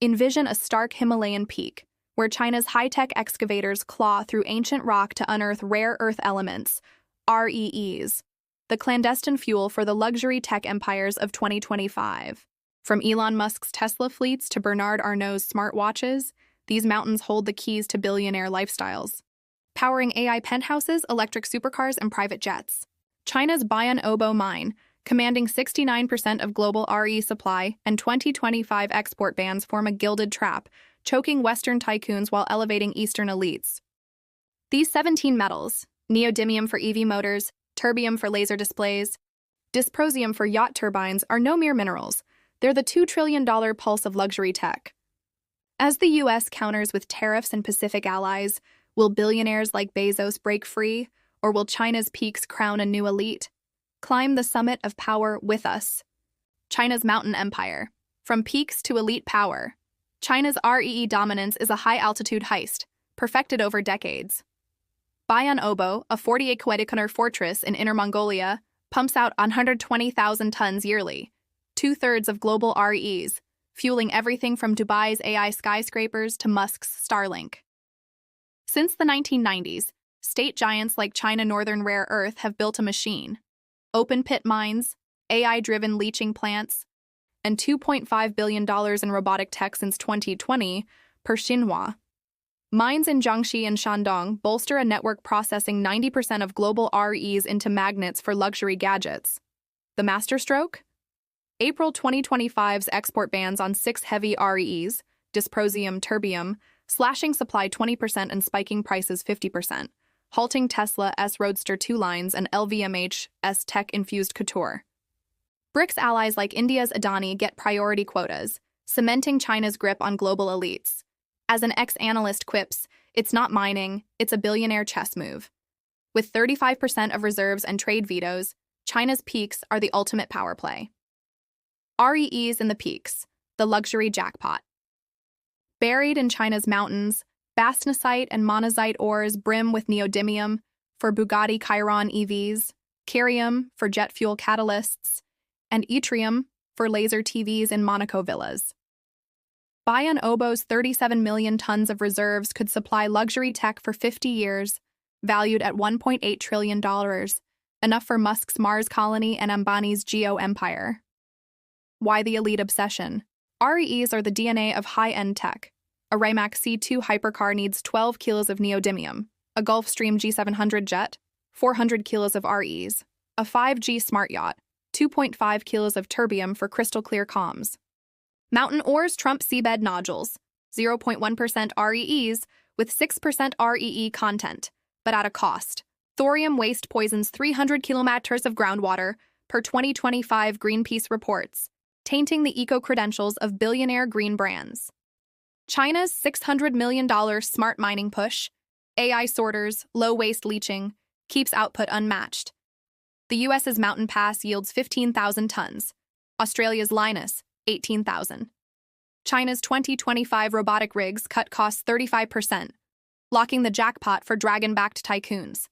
Envision a stark Himalayan peak, where China's high-tech excavators claw through ancient rock to unearth rare earth elements, REEs, the clandestine fuel for the luxury tech empires of 2025. From Elon Musk's Tesla fleets to Bernard Arnault's smartwatches, these mountains hold the keys to billionaire lifestyles. Powering AI penthouses, electric supercars, and private jets. China's Bayan Obo mine, commanding 69% of global RE supply, and 2025 export bans form a gilded trap, choking Western tycoons while elevating Eastern elites. These 17 metals, neodymium for EV motors, terbium for laser displays, dysprosium for yacht turbines, are no mere minerals. They're the $2 trillion pulse of luxury tech. As the U.S. counters with tariffs and Pacific allies, will billionaires like Bezos break free, or will China's peaks crown a new elite? Climb the summit of power with us. China's mountain empire. From peaks to elite power. China's REE dominance is a high-altitude heist, perfected over decades. Bayan Obo, a 48-kilometer fortress in Inner Mongolia, pumps out 120,000 tons yearly, two-thirds of global REEs, fueling everything from Dubai's AI skyscrapers to Musk's Starlink. Since the 1990s, state giants like China Northern Rare Earth have built a machine. Open-pit mines, AI-driven leaching plants, and $2.5 billion in robotic tech since 2020, per Xinhua. Mines in Jiangxi and Shandong bolster a network processing 90% of global REs into magnets for luxury gadgets. The masterstroke? April 2025's export bans on 6 heavy REs, dysprosium, terbium, slashing supply 20% and spiking prices 50%, halting Tesla S Roadster 2 lines and LVMH S tech-infused couture. BRICS allies like India's Adani get priority quotas, cementing China's grip on global elites. As an ex-analyst quips, it's not mining, it's a billionaire chess move. With 35% of reserves and trade vetoes, China's peaks are the ultimate power play. REEs in the peaks, the luxury jackpot. Buried in China's mountains, bastnasite and monazite ores brim with neodymium for Bugatti Chiron EVs, cerium for jet fuel catalysts, and yttrium for laser TVs in Monaco villas. Bayan Obo's 37 million tons of reserves could supply luxury tech for 50 years, valued at $1.8 trillion, enough for Musk's Mars colony and Ambani's Geo empire. Why the elite obsession? REEs are the DNA of high-end tech. A Rimac C2 hypercar needs 12 kilos of neodymium, a Gulfstream G700 jet, 400 kilos of REs, a 5G smart yacht, 2.5 kilos of terbium for crystal-clear comms. Mountain ores trump seabed nodules, 0.1% REEs with 6% REE content, but at a cost. Thorium waste poisons 300 kilometers of groundwater, per 2025 Greenpeace reports, tainting the eco-credentials of billionaire green brands. China's $600 million smart mining push, AI sorters, low-waste leaching, keeps output unmatched. The U.S.'s Mountain Pass yields 15,000 tons, Australia's Linus, 18,000. China's 2025 robotic rigs cut costs 35%, locking the jackpot for dragon-backed tycoons.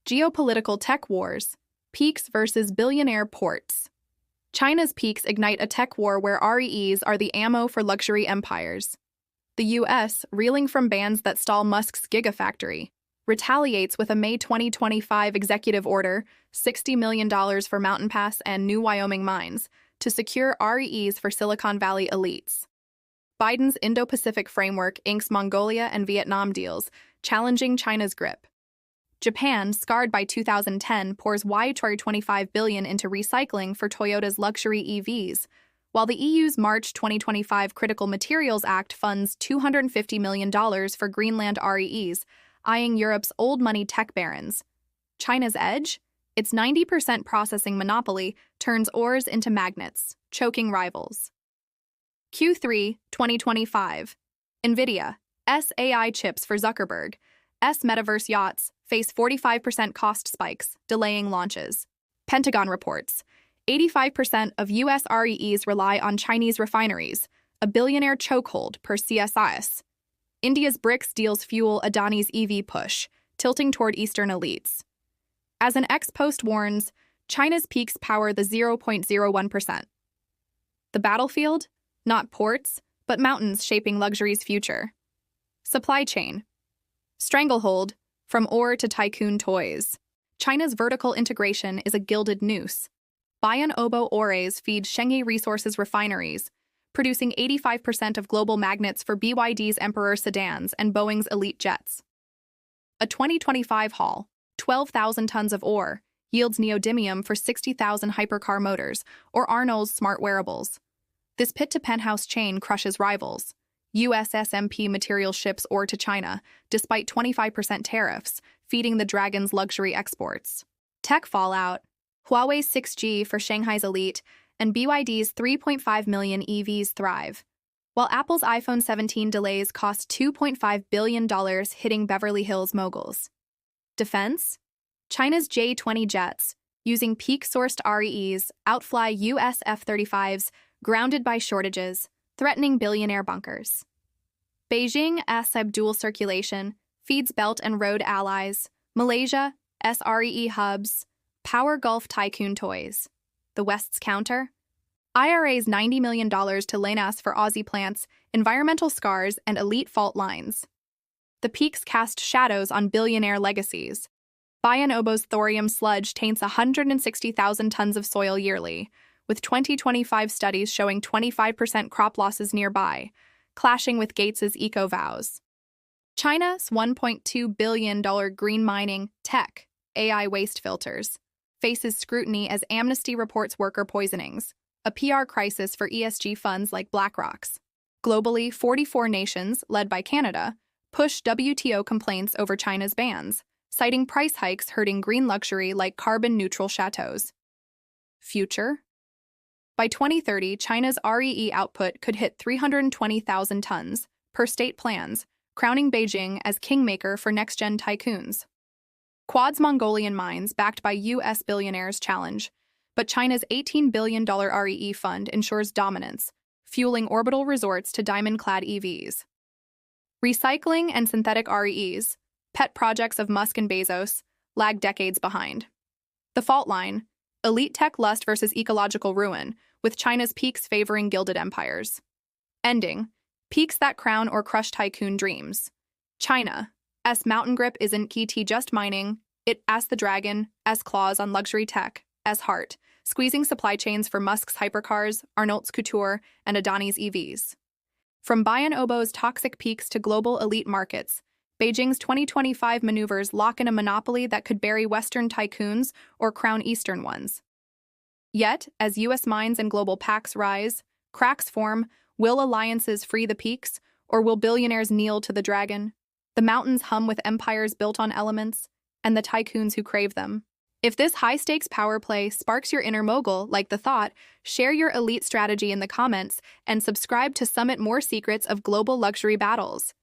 Geopolitical tech wars, peaks versus billionaire ports. China's peaks ignite a tech war where REEs are the ammo for luxury empires. The U.S., reeling from bans that stall Musk's gigafactory, retaliates with a May 2025 executive order, $60 million for Mountain Pass and New Wyoming mines, to secure REEs for Silicon Valley elites. Biden's Indo-Pacific framework inks Mongolia and Vietnam deals, challenging China's grip. Japan, scarred by 2010, pours $25 billion into recycling for Toyota's luxury EVs, while the EU's March 2025 Critical Materials Act funds $250 million for Greenland REEs, eyeing Europe's old money tech barons. China's edge? Its 90% processing monopoly turns ores into magnets, choking rivals. Q3 2025. NVIDIA, AI chips for Zuckerberg, metaverse yachts face 45% cost spikes, delaying launches. Pentagon reports, 85% of U.S. REEs rely on Chinese refineries, a billionaire chokehold per CSIS. India's BRICS deals fuel Adani's EV push, tilting toward Eastern elites. As an ex-post warns, China's peaks power the 0.01%. The battlefield? Not ports, but mountains shaping luxury's future. Supply chain. Stranglehold, from ore to tycoon toys. China's vertical integration is a gilded noose. Bayan Obo ores feed Shenghe Resources refineries, producing 85% of global magnets for BYD's Emperor sedans and Boeing's elite jets. A 2025 haul, 12,000 tons of ore, yields neodymium for 60,000 hypercar motors, or Arnault's smart wearables. This pit-to-penthouse chain crushes rivals. USSMP material ships ore to China, despite 25% tariffs, feeding the dragon's luxury exports. Tech fallout. Huawei's 6G for Shanghai's elite, and BYD's 3.5 million EVs thrive. While Apple's iPhone 17 delays cost $2.5 billion hitting Beverly Hills moguls. Defense? China's J-20 jets, using peak-sourced REEs, outfly US F-35s, grounded by shortages, threatening billionaire bunkers. Beijing's dual circulation feeds Belt and Road allies, Malaysia, SREE hubs, Power Gulf tycoon toys. The West's counter? IRA's $90 million to Lenas for Aussie plants, environmental scars, and elite fault lines. The peaks cast shadows on billionaire legacies. Bayan Obo's thorium sludge taints 160,000 tons of soil yearly, with 2025 studies showing 25% crop losses nearby, clashing with Gates's eco-vows. China's $1.2 billion green mining, tech, AI waste filters faces scrutiny as Amnesty reports worker poisonings, a PR crisis for ESG funds like BlackRock's. Globally, 44 nations, led by Canada, push WTO complaints over China's bans, citing price hikes hurting green luxury like carbon-neutral chateaus. Future? By 2030, China's REE output could hit 320,000 tons, per state plans, crowning Beijing as kingmaker for next-gen tycoons. Quad's Mongolian mines, backed by U.S. billionaires, challenge, but China's $18 billion REE fund ensures dominance, fueling orbital resorts to diamond-clad EVs. Recycling and synthetic REEs, pet projects of Musk and Bezos, lag decades behind. The fault line, elite tech lust versus ecological ruin, with China's peaks favoring gilded empires. Ending, peaks that crown or crush tycoon dreams. China's mountain grip isn't key to just mining, it as the dragon, as claws on luxury tech, as heart, squeezing supply chains for Musk's hypercars, Arnault's couture, and Adani's EVs. From Bayan Obo's toxic peaks to global elite markets, Beijing's 2025 maneuvers lock in a monopoly that could bury Western tycoons or crown Eastern ones. Yet, as U.S. mines and global packs rise, cracks form, will alliances free the peaks, or will billionaires kneel to the dragon? The mountains hum with empires built on elements, and the tycoons who crave them. If this high-stakes power play sparks your inner mogul, like the thought, share your elite strategy in the comments and subscribe to summit more secrets of global luxury battles.